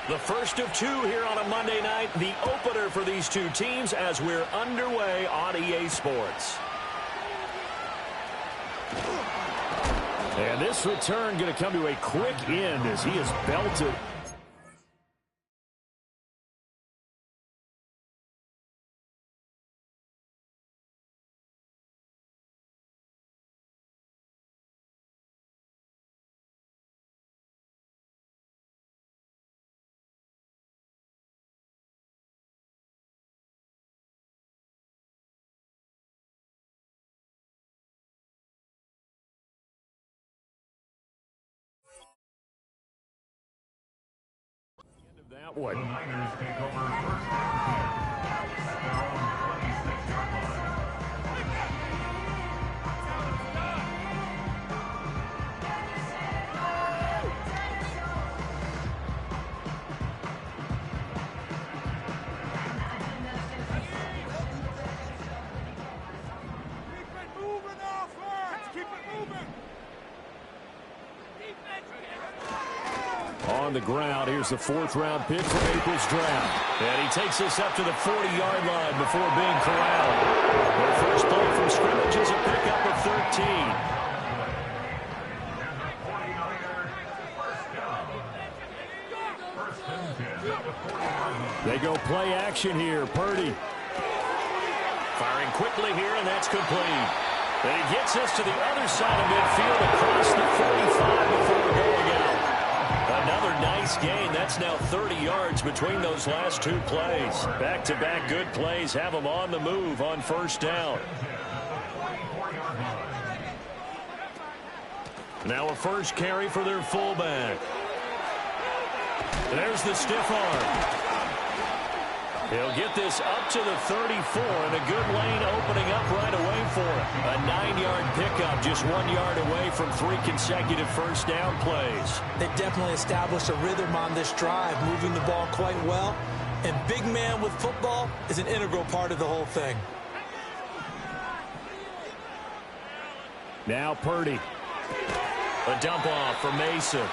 The first of two here on a Monday night, the opener for these two teams as we're underway on EA Sports. And this return going to come to a quick end as he is belted. That one. The Niners take over first down. Their own 26-yard line. Keep it moving, offense! Keep it moving! On the ground, here's the fourth-round pick from April's draft. And he takes this up to the 40-yard line before being corralled. Their first play from scrimmage is a pickup of 13. They go play action here. Purdy firing quickly here, and that's complete. And he gets us to the other side of midfield across the 45 before going out. Another nice gain. That's now 30 yards between those last two plays. Back-to-back good plays have them on the move on first down. Now a first carry for their fullback. There's the stiff arm. He'll get this up to the 34, and a good lane opening up right away for him. A 9-yard pickup, just 1 yard away from 3 consecutive first down plays. They definitely established a rhythm on this drive, moving the ball quite well. And big man with football is an integral part of the whole thing. Now Purdy. A dump off for Mason.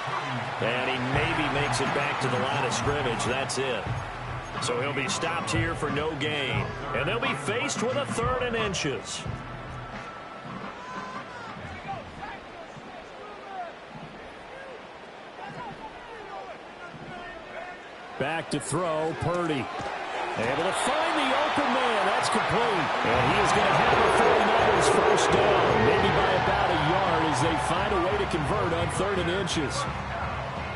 And he maybe makes it back to the line of scrimmage. That's it. So he'll be stopped here for no gain. And they'll be faced with a 3rd and inches. Back to throw, Purdy. Able to find the open man. That's complete. And he is going to have the 49ers first down. Maybe by about a yard as they find a way to convert on 3rd and inches.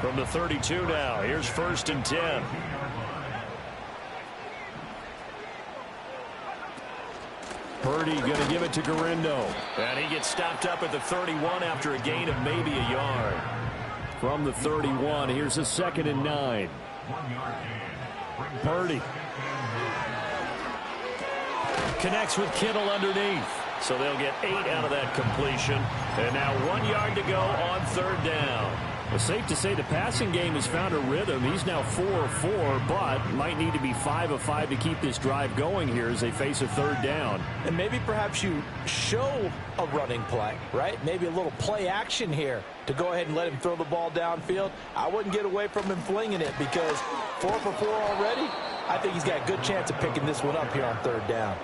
From the 32 now. Here's 1st and 10. Purdy going to give it to Gorindo. And he gets stopped up at the 31 after a gain of maybe a yard. From the 31, here's a 2nd and 9. Purdy connects with Kittle underneath. So they'll get 8 out of that completion. And now 1 yard to go on 3rd down. Well, safe to say the passing game has found a rhythm. He's now 4 of 4, but might need to be 5 of 5 to keep this drive going here as they face a 3rd down. And maybe perhaps you show a running play, right? Maybe a little play action here to go ahead and let him throw the ball downfield. I wouldn't get away from him flinging it because 4 for 4 already. I think he's got a good chance of picking this one up here on 3rd down.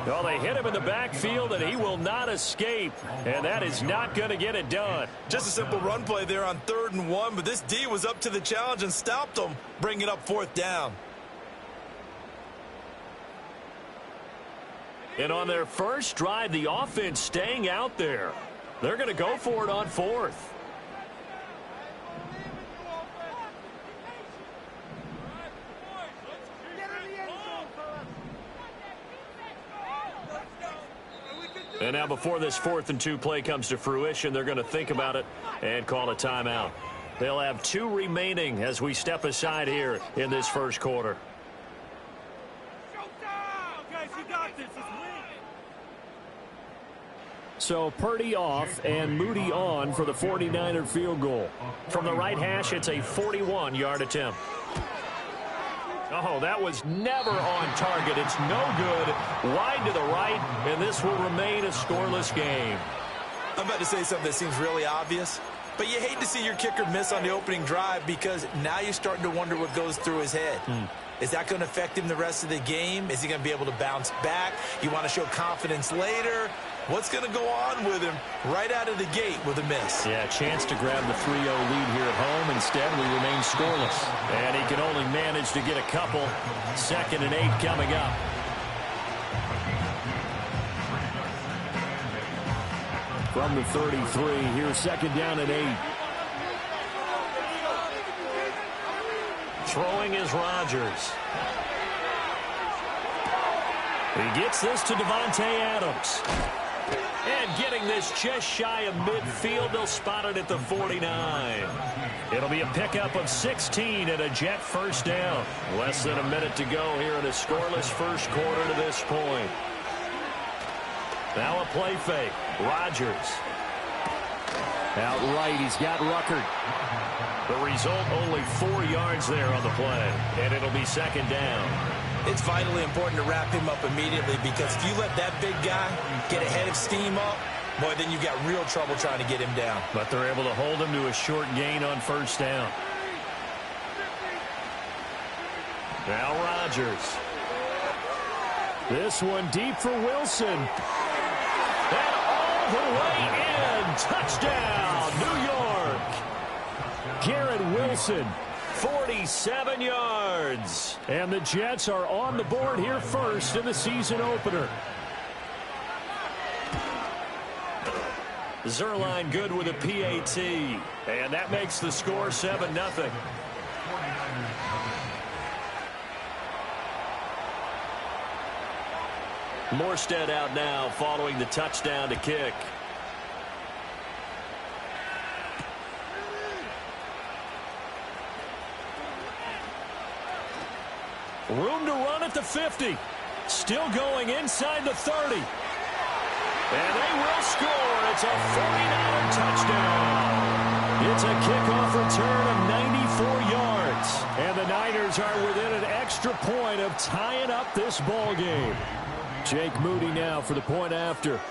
Well, they hit him in the backfield, and he will not escape. And that is not going to get it done. Just a simple run play there on 3rd and 1, but this D was up to the challenge and stopped him, bringing up 4th down. And on their first drive, the offense staying out there. They're going to go for it on 4th. And now before this 4th and 2 play comes to fruition, they're going to think about it and call a timeout. They'll have 2 remaining as we step aside here in this first quarter. So Purdy off and Moody on for the 49er field goal. From the right hash, it's a 41-yard attempt. Oh, that was never on target. It's no good. Wide to the right, and this will remain a scoreless game. I'm about to say something that seems really obvious, But you hate to see your kicker miss on the opening drive because now you're starting to wonder what goes through his head. Is that going to affect him the rest of the game? Is he going to be able to bounce back? You want to show confidence later? What's going to go on with him right out of the gate with a miss? Yeah, chance to grab the 3-0 lead here at home. Instead, we remain scoreless. And he can only manage to get a couple. 2nd and 8 coming up. From the 33, here's 2nd down and 8. Throwing is Rodgers. He gets this to Davante Adams. And getting this just shy of midfield, they'll spot it at the 49. It'll be a pickup of 16 and a Jet first down. Less than a minute to go here in a scoreless first quarter to this point. Now a play fake. Rodgers. Out right, he's got Ruckert. The result, only 4 yards there on the play. And it'll be 2nd down. It's vitally important to wrap him up immediately because if you let that big guy get ahead of steam up, boy, then you've got real trouble trying to get him down. But they're able to hold him to a short gain on first down. Now Rodgers. This one deep for Wilson. And all the way in. Touchdown, New York. Garrett Wilson. 47 yards. And the Jets are on the board here first in the season opener. Zerline good with a PAT. And that makes the score 7-0. Morstead out now following the touchdown to kick. Room to run at the 50. Still going inside the 30. And they will score. It's a 49er touchdown. It's a kickoff return of 94 yards. And the Niners are within an extra point of tying up this ball game. Jake Moody now for the point after.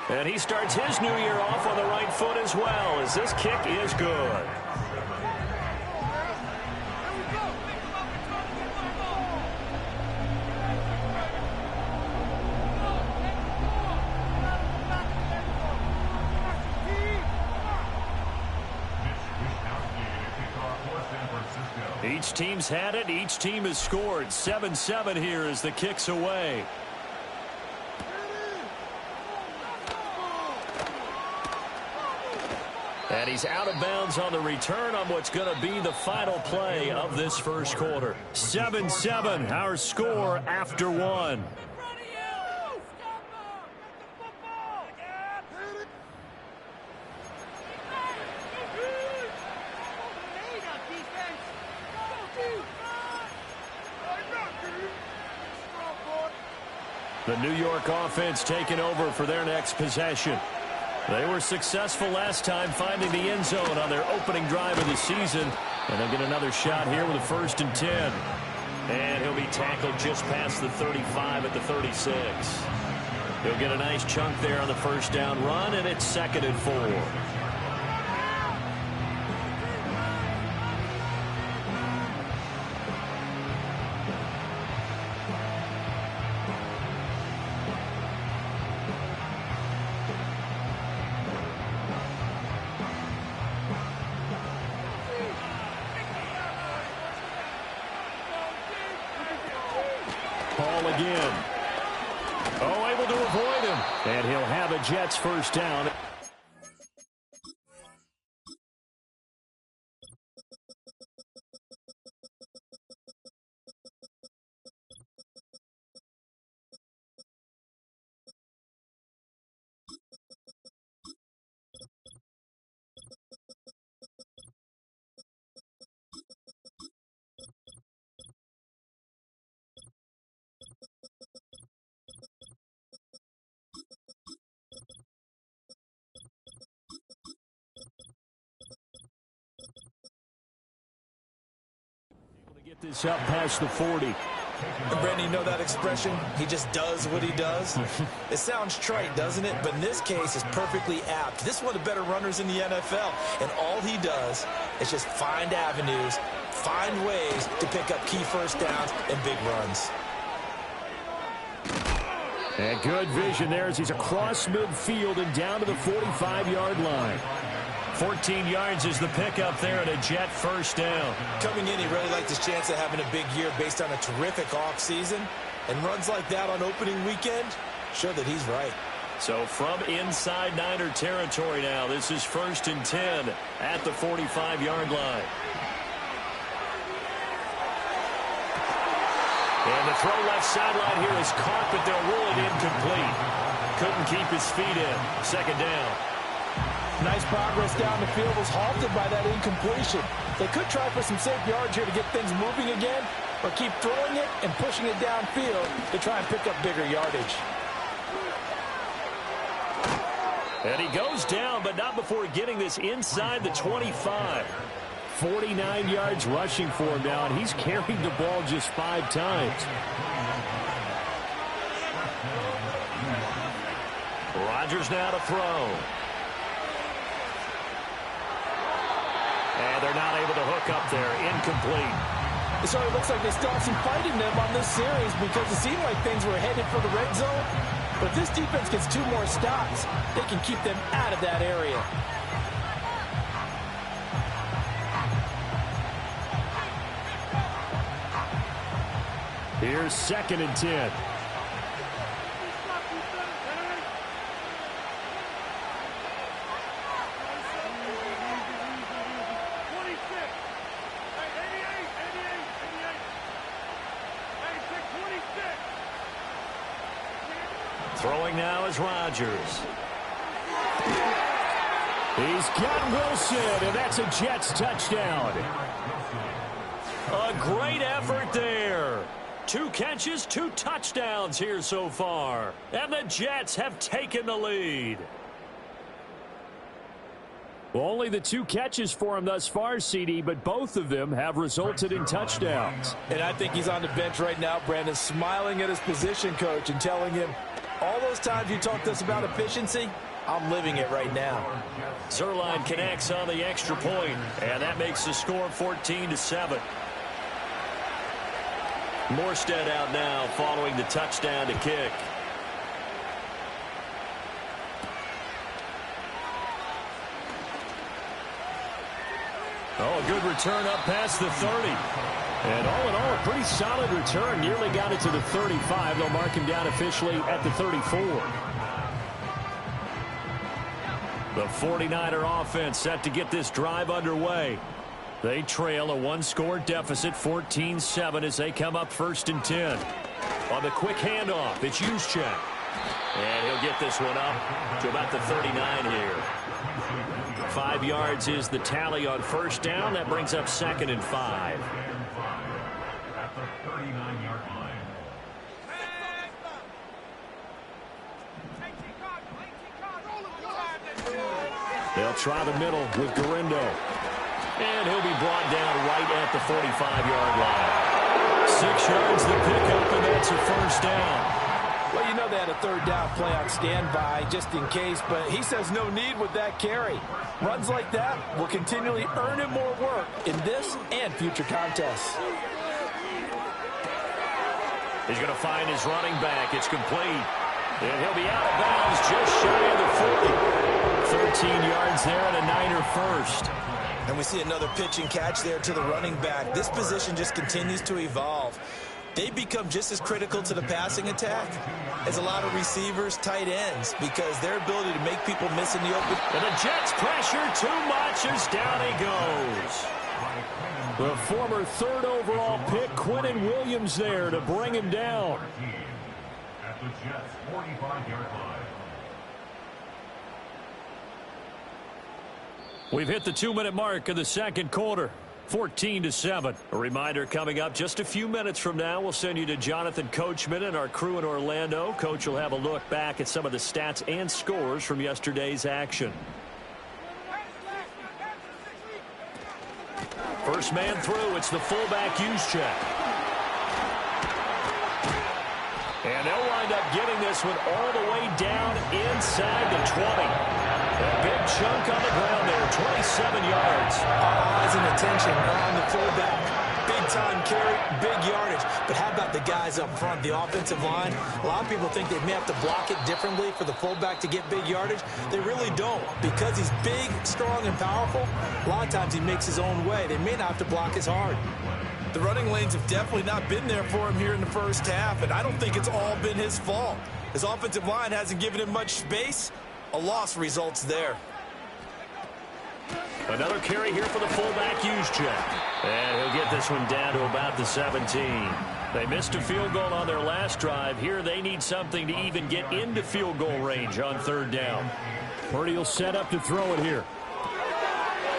And he starts his new year off on the right foot as well, as this kick is good. Each team's had it. Each team has scored. 7-7 here as the kick's away. And he's out of bounds on the return on what's going to be the final play of this first quarter. 7-7, our score after one. The New York offense taking over for their next possession. They were successful last time finding the end zone on their opening drive of the season. And they'll get another shot here with a 1st and 10. And he'll be tackled just past the 35 at the 36. He'll get a nice chunk there on the first down run, and it's 2nd and 4. Again. Oh, able to avoid him. And he'll have a Jets first down. Get this up past the 40. And Brandon, you know that expression? He just does what he does. It sounds trite, doesn't it? But in this case, it's perfectly apt. This is one of the better runners in the NFL. And all he does is just find avenues, find ways to pick up key first downs and big runs. And good vision there as he's across midfield and down to the 45-yard line. 14 yards is the pickup there and a Jet first down. Coming in, he really liked his chance of having a big year based on a terrific offseason. And runs like that on opening weekend show that he's right. So from inside Niner territory now, this is 1st and 10 at the 45-yard line. And the throw left sideline here is caught, but they'll rule it incomplete. Couldn't keep his feet in. 2nd down. Nice progress down the field was halted by that incompletion. They could try for some safe yards here to get things moving again, or keep throwing it and pushing it downfield to try and pick up bigger yardage. And he goes down, but not before getting this inside the 25. 49 yards rushing for him now, and he's carried the ball just 5 times. Rodgers now to throw. And they're not able to hook up there. Incomplete. So it looks like they still have some fight in them on this series because it seemed like things were headed for the red zone. But if this defense gets 2 more stops, they can keep them out of that area. Here's 2nd and 10. Throwing now is Rodgers. He's got Wilson, and that's a Jets touchdown. A great effort there. 2 catches, 2 touchdowns here so far. And the Jets have taken the lead. Well, only the 2 catches for him thus far, CD, but both of them have resulted in touchdowns. And I think he's on the bench right now, Brandon, smiling at his position coach and telling him, all those times you talked to us about efficiency, I'm living it right now. Zerline connects on the extra point, and that makes the score 14-7. Morstead out now following the touchdown to kick. Oh, a good return up past the 30. And all in all, a pretty solid return. Nearly got it to the 35. They'll mark him down officially at the 34. The 49er offense set to get this drive underway. They trail a 1-score deficit, 14-7, as they come up 1st and 10. On the quick handoff, it's Juszczyk. And he'll get this one up to about the 39 here. 5 yards is the tally on 1st down. That brings up 2nd and 5. They'll try the middle with Gorindo. And he'll be brought down right at the 45-yard line. 6 yards the pickup, and that's a 1st down. Well, you know they had a 3rd down play on standby just in case, but he says no need with that carry. Runs like that will continually earn him more work in this and future contests. He's going to find his running back. It's complete. And he'll be out of bounds just shy of the 40. 13 yards there and a Niner first. And we see another pitch and catch there to the running back. This position just continues to evolve. They become just as critical to the passing attack as a lot of receivers, tight ends, because their ability to make people miss in the open. And the Jets pressure too much as down he goes. The former 3rd overall pick, Quinnen Williams, there to bring him down. At the Jets' 45-yard line. We've hit the 2-minute mark of the 2nd quarter. 14-7. A reminder coming up just a few minutes from now. We'll send you to Jonathan Coachman and our crew in Orlando. Coach will have a look back at some of the stats and scores from yesterday's action. First man through. It's the fullback Juszczyk. this one all the way down inside the 20. A big chunk on the ground there, 27 yards. Eyes and attention are on the fullback. Big-time carry, big yardage. But how about the guys up front, the offensive line? A lot of people think they may have to block it differently for the fullback to get big yardage. They really don't. Because he's big, strong, and powerful, a lot of times he makes his own way. They may not have to block as hard. The running lanes have definitely not been there for him here in the first half, and I don't think it's all been his fault. His offensive line hasn't given him much space. A loss results there. Another carry here for the fullback Juszczyk. And he'll get this one down to about the 17. They missed a field goal on their last drive. Here they need something to even get into field goal range on third down. Purdy will set up to throw it here.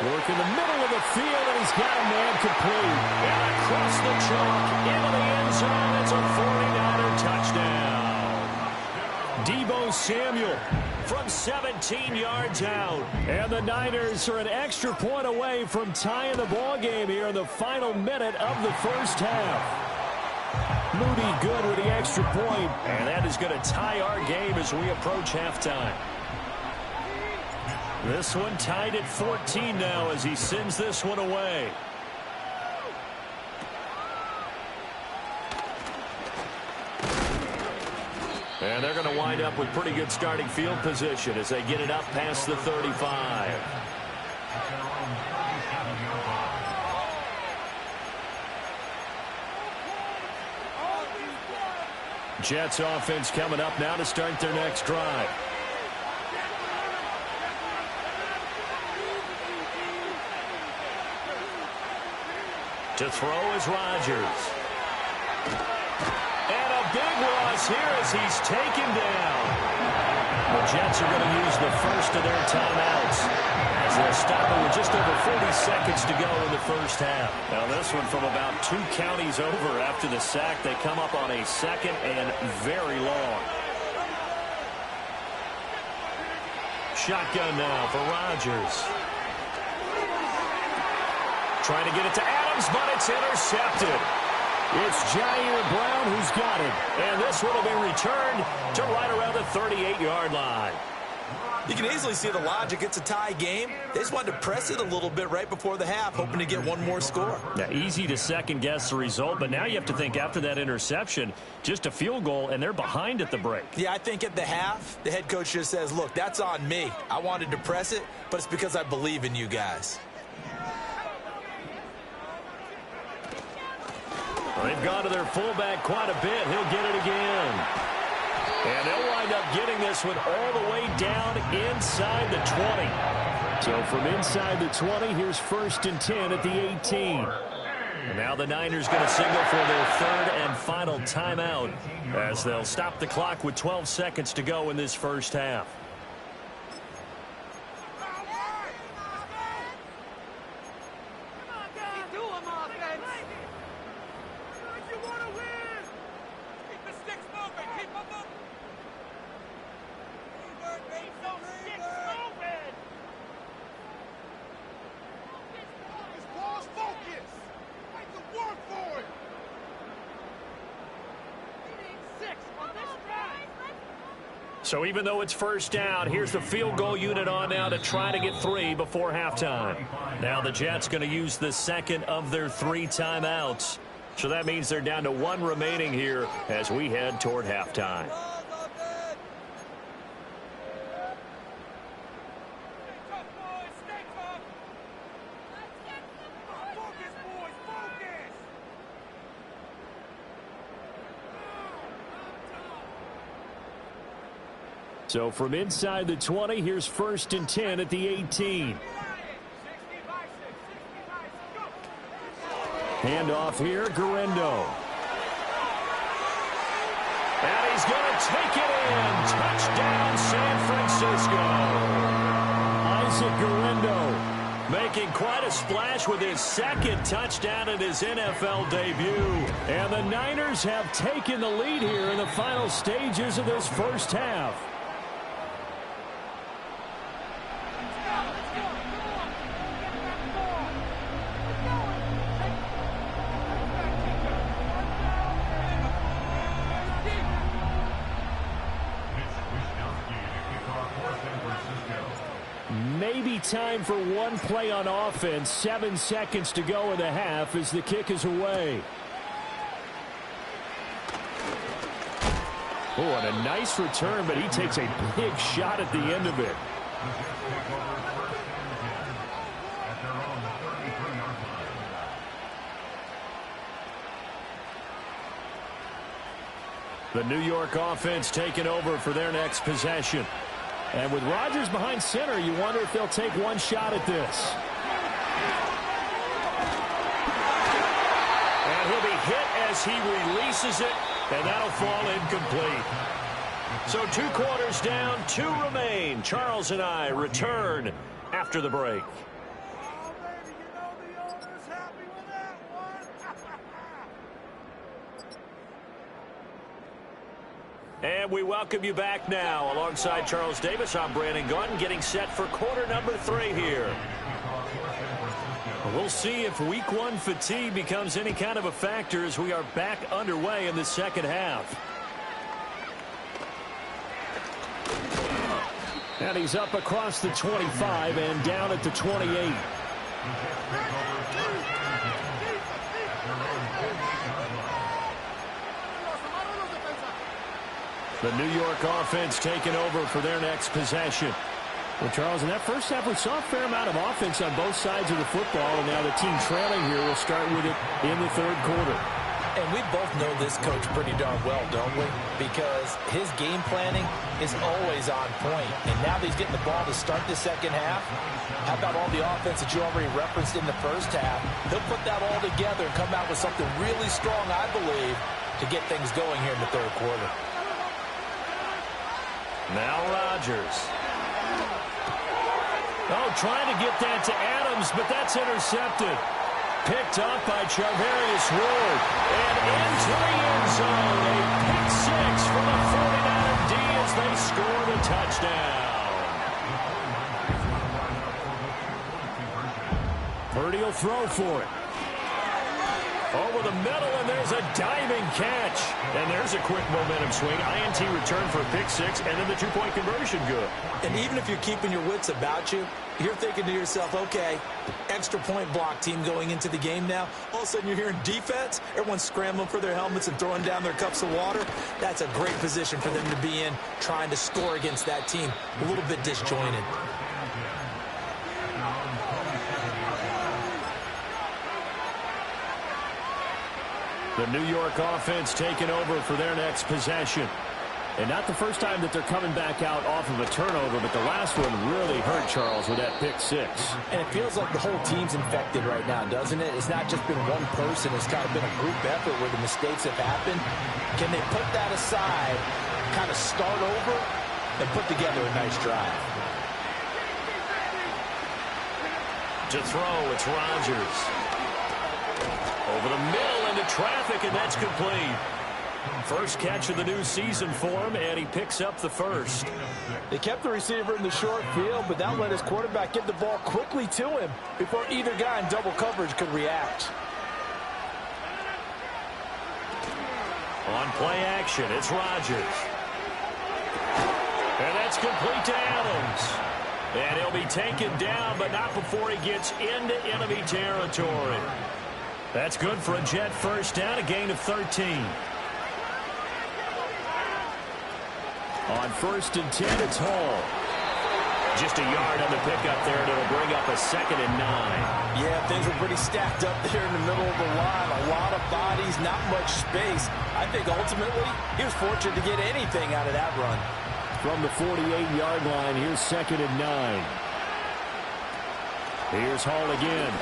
Work in the middle of the field, and he's got a man complete. And across the chalk, into the end zone. It's a 49er touchdown. Deebo Samuel from 17 yards out. And the Niners are an extra point away from tying the ball game here in the final minute of the first half. Moody good with the extra point, and that is going to tie our game as we approach halftime. This one tied at 14 now as he sends this one away. And they're going to wind up with pretty good starting field position as they get it up past the 35. Jets offense coming up now to start their next drive. To throw is Rodgers. And a big loss here as he's taken down. The Jets are going to use the first of their timeouts as they'll stop it with just over 40 seconds to go in the first half. Now this one from about 2 counties over after the sack. They come up on a second and very long. Shotgun now for Rodgers. Trying to get it to Adams, but it's intercepted. It's Jair Brown who's got it. And this one will be returned to right around the 38-yard line. You can easily see the logic. It's a tie game. They just wanted to press it a little bit right before the half, hoping to get one more score. Now, easy to second-guess the result, but now you have to think after that interception, just a field goal, and they're behind at the break. Yeah, I think at the half, the head coach just says, look, that's on me. I wanted to press it, but it's because I believe in you guys. They've gone to their fullback quite a bit. He'll get it again. And they'll wind up getting this one all the way down inside the 20. So from inside the 20, here's 1st and 10 at the 18. And now the Niners going to signal for their third and final timeout as they'll stop the clock with 12 seconds to go in this first half. So even though it's first down, here's the field goal unit on now to try to get 3 before halftime. Now the Jets going to use the second of their 3 timeouts. So that means they're down to 1 remaining here as we head toward halftime. So from inside the 20, here's 1st and 10 at the 18. Handoff here, Guerrero. And he's going to take it in. Touchdown, San Francisco. Isaac Guerrero making quite a splash with his 2nd touchdown in his NFL debut. And the Niners have taken the lead here in the final stages of this first half. be time for one play on offense. 7 seconds to go in the half as the kick is away. Oh, and a nice return, but he takes a big shot at the end of it. The New York offense taking over for their next possession. And with Rodgers behind center, you wonder if they'll take one shot at this. And he'll be hit as he releases it, and that'll fall incomplete. So 2 quarters down, 2 remain. Charles and I return after the break. Oh, baby, you know the owner's happy with that one. And we welcome you back now. Alongside Charles Davis, I'm Brandon Gaudin, getting set for quarter number 3 here. We'll see if week 1 fatigue becomes any kind of a factor as we are back underway in the second half. And he's up across the 25 and down at the 28. The New York offense taking over for their next possession. Well, Charles, in that first half, we saw a fair amount of offense on both sides of the football, and now the team trailing here will start with it in the third quarter. And we both know this coach pretty darn well, don't we? Because his game planning is always on point. And now that he's getting the ball to start the second half, how about all the offense that you already referenced in the first half? He'll put that all together and come out with something really strong, I believe, to get things going here in the third quarter. Now Rodgers. Oh, trying to get that to Adams, but that's intercepted. Picked up by Charvarius Ward. And into the end zone. A pick 6 from the 49er D as they score the touchdown. Purdy will throw for it. Over the middle, and there's a diving catch. And there's a quick momentum swing. INT return for a pick 6, and then the 2-point conversion good. And even if you're keeping your wits about you, you're thinking to yourself, okay, extra point block team going into the game now. All of a sudden you're hearing defense. Everyone's scrambling for their helmets and throwing down their cups of water. That's a great position for them to be in, trying to score against that team. A little bit disjointed. The New York offense taking over for their next possession. And not the first time that they're coming back out off of a turnover, but the last one really hurt Charles with that pick 6. And it feels like the whole team's infected right now, doesn't it? It's not just been one person. It's kind of been a group effort where the mistakes have happened. Can they put that aside, kind of start over, and put together a nice drive? To throw, it's Rodgers. Over the middle into traffic, and that's complete. First catch of the new season for him, and he picks up the first. They kept the receiver in the short field, but that let his quarterback get the ball quickly to him before either guy in double coverage could react. On play action, it's Rodgers. And that's complete to Adams. And he'll be taken down, but not before he gets into enemy territory. That's good for a Jet first down, a gain of 13. On 1st and 10, it's Hall. Just a yard on the pickup there, and it'll bring up a 2nd and 9. Yeah, things were pretty stacked up there in the middle of the line. A lot of bodies, not much space. I think ultimately he was fortunate to get anything out of that run. From the 48-yard line, here's 2nd and 9. Here's Hall again.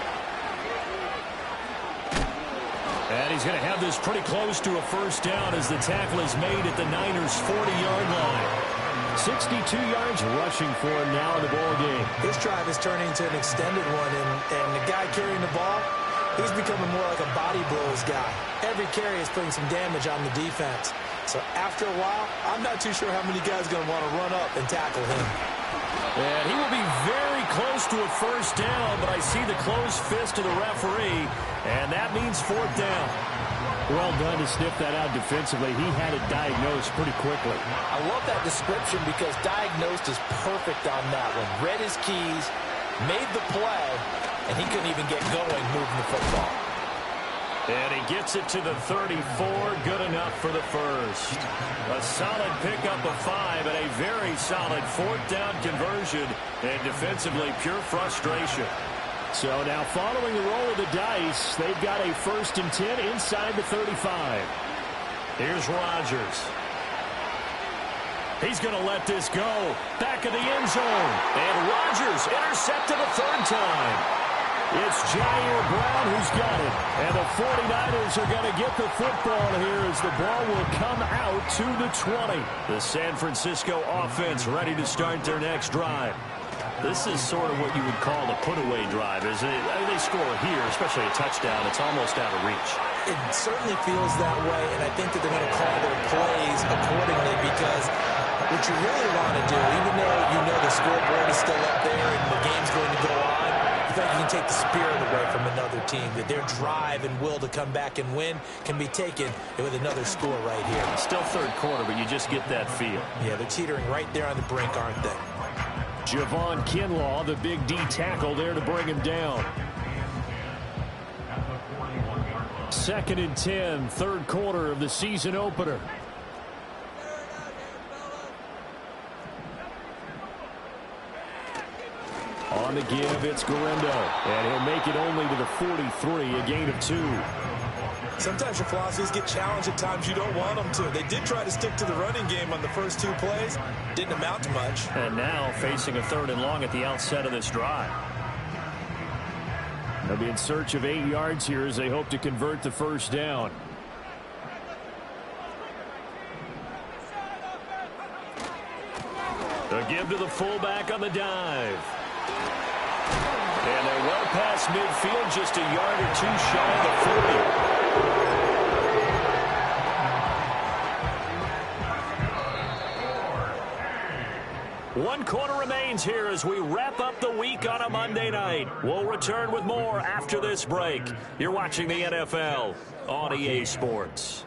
And he's going to have this pretty close to a first down as the tackle is made at the Niners' 40-yard line. 62 yards rushing for him now in the ball game. This drive is turning into an extended one, and the guy carrying the ball, he's becoming more like a body blows guy. Every carry is putting some damage on the defense. So after a while, I'm not too sure how many guys are going to want to run up and tackle him. And he will be very close to a first down, but I see the closed fist of the referee, and that means 4th down. Well done to sniff that out defensively. He had it diagnosed pretty quickly. I love that description because diagnosed is perfect on that one. Read his keys, made the play, and he couldn't even get going moving the football. And he gets it to the 34, good enough for the first. A solid pickup of 5 and a very solid fourth down conversion, and defensively pure frustration. So now following the roll of the dice, they've got a 1st and 10 inside the 35. Here's Rodgers. He's going to let this go. Back of the end zone. And Rodgers intercepted a 3rd time. It's Jair Brown who's got it. And the 49ers are going to get the football here as the ball will come out to the 20. The San Francisco offense ready to start their next drive. This is sort of what you would call a put-away drive, isn't it? I mean, they score here, especially a touchdown. It's almost out of reach. It certainly feels that way, and I think that they're going to call their plays accordingly because what you really want to do, even though you know the scoreboard is still up there and the game's going to go on, you think you can take the spirit away from another team, that their drive and will to come back and win can be taken with another score right here. Still 3rd quarter, but you just get that feel. Yeah, they're teetering right there on the brink, aren't they? Javon Kinlaw, the big D tackle there to bring him down. 2nd and 10, 3rd quarter of the season opener. On the give, it's Gotw, and he'll make it only to the 43, a gain of 2. Sometimes your philosophies get challenged at times you don't want them to. They did try to stick to the running game on the first 2 plays. Didn't amount to much. And now facing a 3rd and long at the outset of this drive. They'll be in search of 8 yards here as they hope to convert the 1st down. The give to the fullback on the dive. And they're well past midfield, just a yard or 2 shy of the 40. One quarter remains here as we wrap up the week on a Monday night. We'll return with more after this break. You're watching the NFL on EA Sports.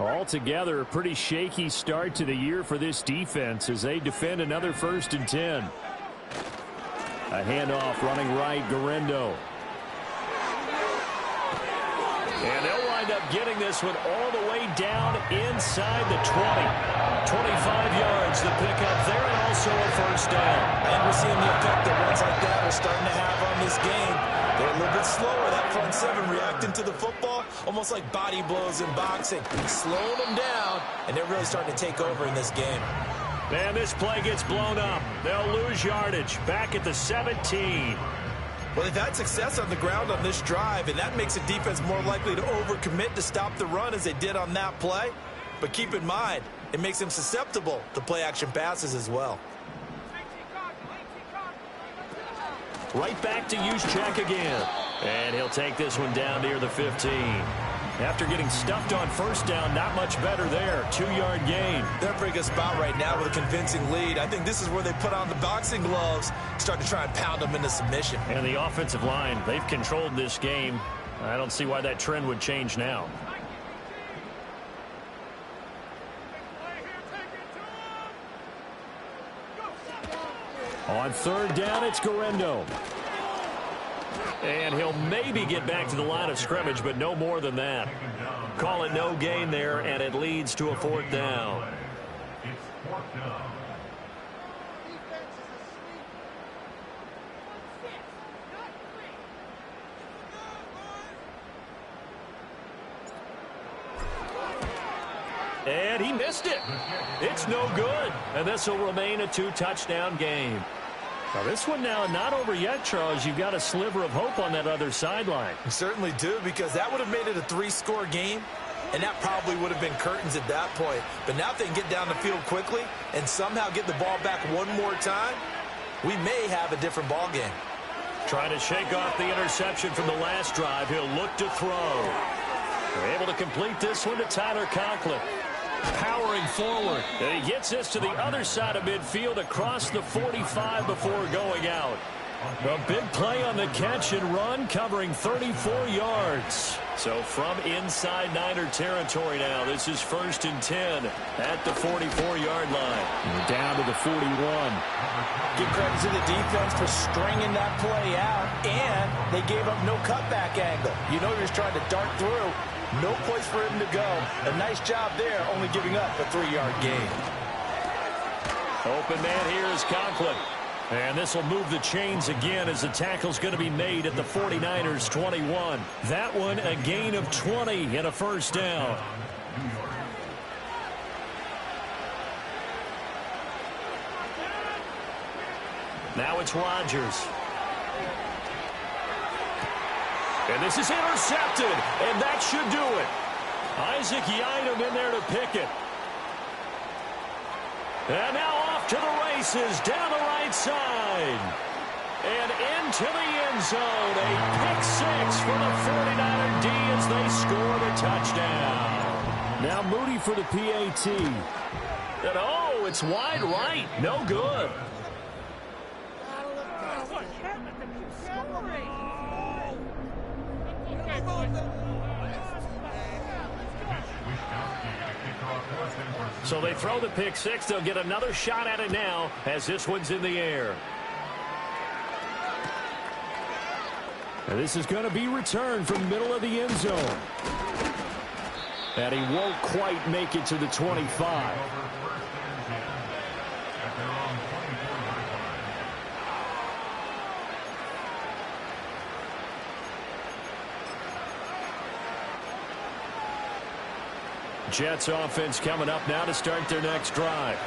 Altogether, a pretty shaky start to the year for this defense as they defend another 1st and 10. A handoff running right, Gotw. And they'll wind up getting this one all the way down inside the 20. 25 yards to pick up there and also a 1st down. And we're seeing the effect that runs like that are starting to have on this game. They're a little bit slower, that front 7 reacting to the football, almost like body blows in boxing. Slowing them down, and they're really starting to take over in this game. And this play gets blown up. They'll lose yardage back at the 17. Well, they've had success on the ground on this drive, and that makes the defense more likely to overcommit to stop the run as they did on that play. But keep in mind, it makes them susceptible to play-action passes as well. Right back to Juszczyk again. And he'll take this one down near the 15. After getting stuffed on 1st down, not much better there. 2-yard gain. They're in a pretty good spot right now with a convincing lead. I think this is where they put on the boxing gloves, start to try and pound them into submission. And the offensive line, they've controlled this game. I don't see why that trend would change now. On 3rd down, it's Gotw. And he'll maybe get back to the line of scrimmage, but no more than that. Call it no gain there, and it leads to a 4th down. And he missed it. It's no good. And this will remain a 2-touchdown game. Now this one now not over yet, Charles. You've got a sliver of hope on that other sideline. You certainly do, because that would have made it a 3-score game, and that probably would have been curtains at that point. But now if they can get down the field quickly and somehow get the ball back one more time, we may have a different ball game. Trying to shake off the interception from the last drive. He'll look to throw. They're able to complete this one to Tyler Conklin. Powering forward. And he gets this to the other side of midfield across the 45 before going out. A big play on the catch and run, covering 34 yards. So from inside Niner territory now, this is 1st and 10 at the 44-yard line. And down to the 41. Give credit to the defense for stringing that play out, and they gave up no cutback angle. You know you're just trying to dart through. No place for him to go. A nice job there, only giving up a 3-yard gain. Open man here is Conklin. And this will move the chains again as the tackle's going to be made at the 49ers 21. That one a gain of 20 and a first down. Now it's Rodgers. And this is intercepted, and that should do it. Isaac Yiadom in there to pick it. And now off to the races down the right side. And into the end zone. A pick six for the 49er D as they score the touchdown. Now Moody for the PAT. And oh, it's wide right. No good. So they throw the pick six. They'll get another shot at it now as this one's in the air. And this is going to be returned from the middle of the end zone. And he won't quite make it to the 25. Jets offense coming up now to start their next drive.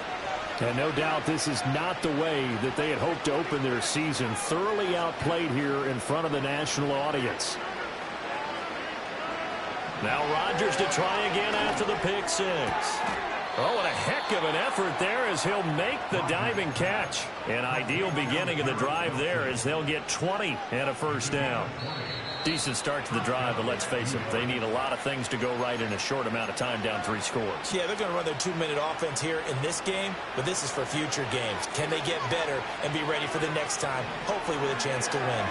And no doubt this is not the way that they had hoped to open their season. Thoroughly outplayed here in front of the national audience. Now Rodgers to try again after the pick six. Oh, and a heck of an effort there as he'll make the diving catch. An ideal beginning of the drive there as they'll get 20 and a first down. Decent start to the drive, but let's face it, they need a lot of things to go right in a short amount of time down 3 scores. Yeah, they're going to run their 2-minute offense here in this game, but this is for future games. Can they get better and be ready for the next time, hopefully with a chance to win?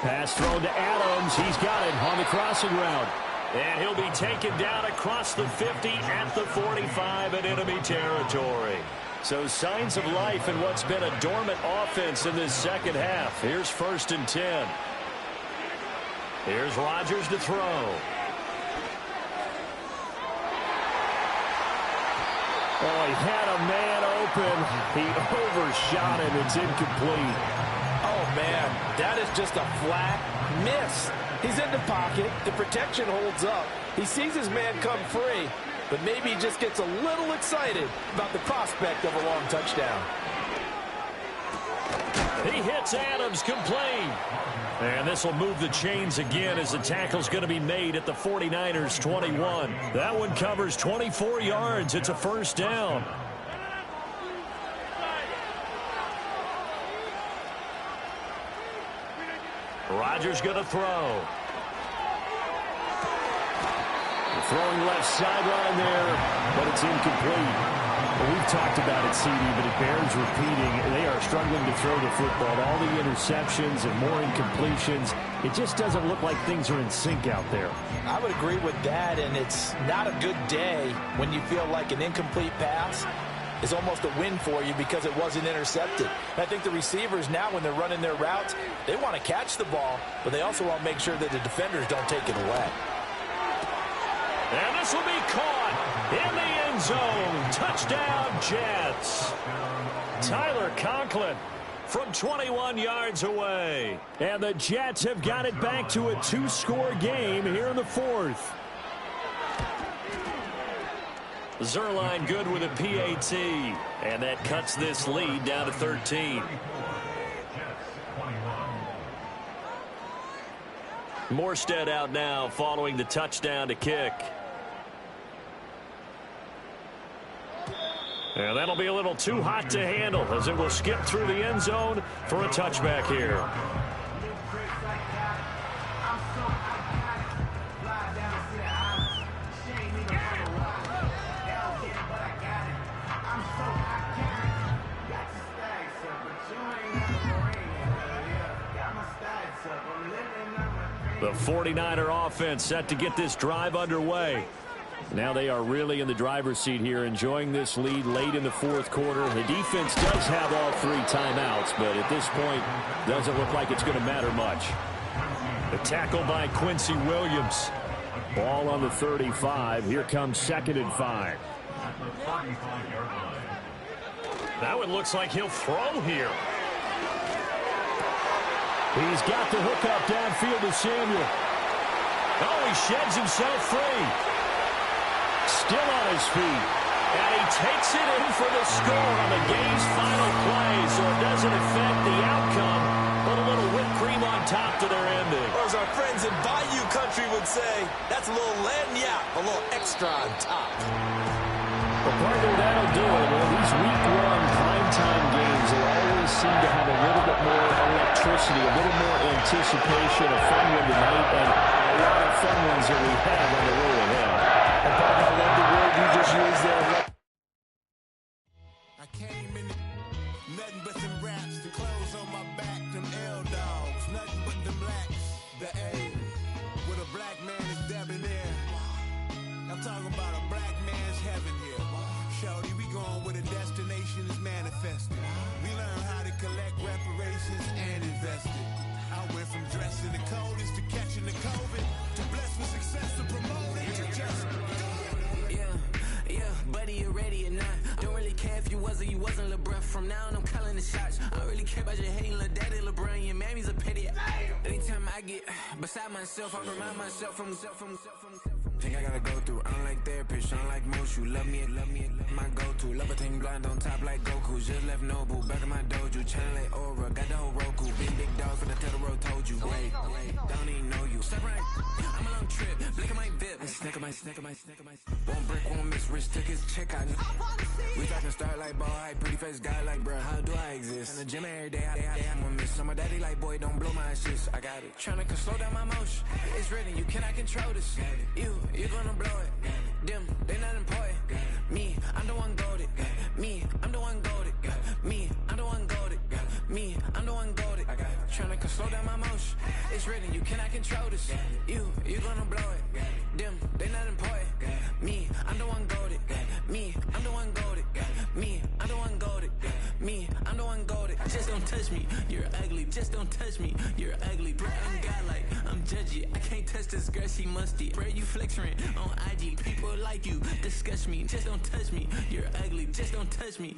Pass thrown to Adams. He's got it on the crossing route. And he'll be taken down across the 50 at the 45 in enemy territory. So signs of life in what's been a dormant offense in this second half. Here's 1st and 10. Here's Rodgers to throw. Oh, he had a man open. He overshot him. It's incomplete. Oh, man, that is just a flat miss. He's in the pocket. The protection holds up. He sees his man come free, but maybe he just gets a little excited about the prospect of a long touchdown. He hits Adams complete. And this will move the chains again as the tackle's going to be made at the 49ers 21. That one covers 24 yards. It's a first down. Rodgers going to throw. Throwing left sideline there, but it's incomplete. Well, we've talked about it, CD, but it bears repeating. They are struggling to throw the football. All the interceptions and more incompletions. It just doesn't look like things are in sync out there. I would agree with that, and it's not a good day when you feel like an incomplete pass is almost a win for you because it wasn't intercepted. And I think the receivers now, when they're running their routes, they want to catch the ball, but they also want to make sure that the defenders don't take it away. And this will be caught in the end zone. Touchdown, Jets. Tyler Conklin from 21 yards away. And the Jets have got it back to a 2-score game here in the 4th. Zerline good with a PAT. And that cuts this lead down to 13. Morstead out now following the touchdown to kick. And that'll be a little too hot to handle as it will skip through the end zone for a touchback here. 49er offense set to get this drive underway. Now they are really in the driver's seat here, enjoying this lead late in the fourth quarter. The defense does have all 3 timeouts, but at this point, doesn't look like it's going to matter much. The tackle by Quincy Williams. Ball on the 35. Here comes 2nd and 5. That one looks like he'll throw here. He's got the hook up downfield to Samuel. Oh, he sheds himself free. Still on his feet. And he takes it in for the score on the game's final play, so it doesn't affect the outcome, but a little whipped cream on top to their ending. Or as our friends in Bayou Country would say, that's a little lagniappe, a little extra on top. Well, partner, that'll do it. Well, these week 1 primetime games, they always seem to have a little bit more electricity, a little more anticipation, a fun one tonight, and a lot of fun ones that we have on the road ahead. And partner, I love the word you just used there. I came in nothing but them raps, the clothes on my back, them L-dogs, nothing but them blacks, the A, with a black man is debonair. I'm talking about a black man's heaven here. Shorty, we going where the destination is manifested. We learn how to collect reparations and invest it. I went from dressing the coldest to catching the COVID, to blessed with success to promote it, to just Yeah, buddy, you ready or not? Don't really care if you was or you wasn't LeBron. From now on, I'm calling the shots. I don't really care about your hating little daddy LeBron. Your mammy's a petty. Anytime I get beside myself, I remind myself from. Think I gotta go through. I don't like therapists, I don't like most. You love me, my go-to. Love a thing blind on top like Goku. Just left Noble, back in my dojo. Channel like Aura, got the whole Roku. Big dog for the tell the road told you. Wait, don't even know you. Step right, I'm a long trip. Blick at my VIP. Snack of my. One brick, one miss. Rich took his check out. We talking start like ball hype. Pretty face guy like, bruh, how do I exist? In the gym every day, I'm gonna miss. Some of daddy like, boy, don't blow my assist. I got it. Tryna slow down my motion. It's written, you cannot control this. You gonna blow it. Them, they not important. Me, I'm the one goated. Me, I'm the one goated. Me, I'm the one goated. Me, I'm the one goated. Tryna slow down my motion. It's written, you cannot control this. You gonna blow it. Them, they not important. Me, I'm the one goated. Me, I'm the one goated. Me, I'm the one goated. Me, I'm the one goated. Just don't touch me, you're ugly. Just don't touch me, you're ugly. Bro, I'm godlike, I'm judgy. I can't touch this girl, she musty. Bro, you flexing on IG. People like you disgust me. Just don't touch me, you're ugly. Just don't touch me.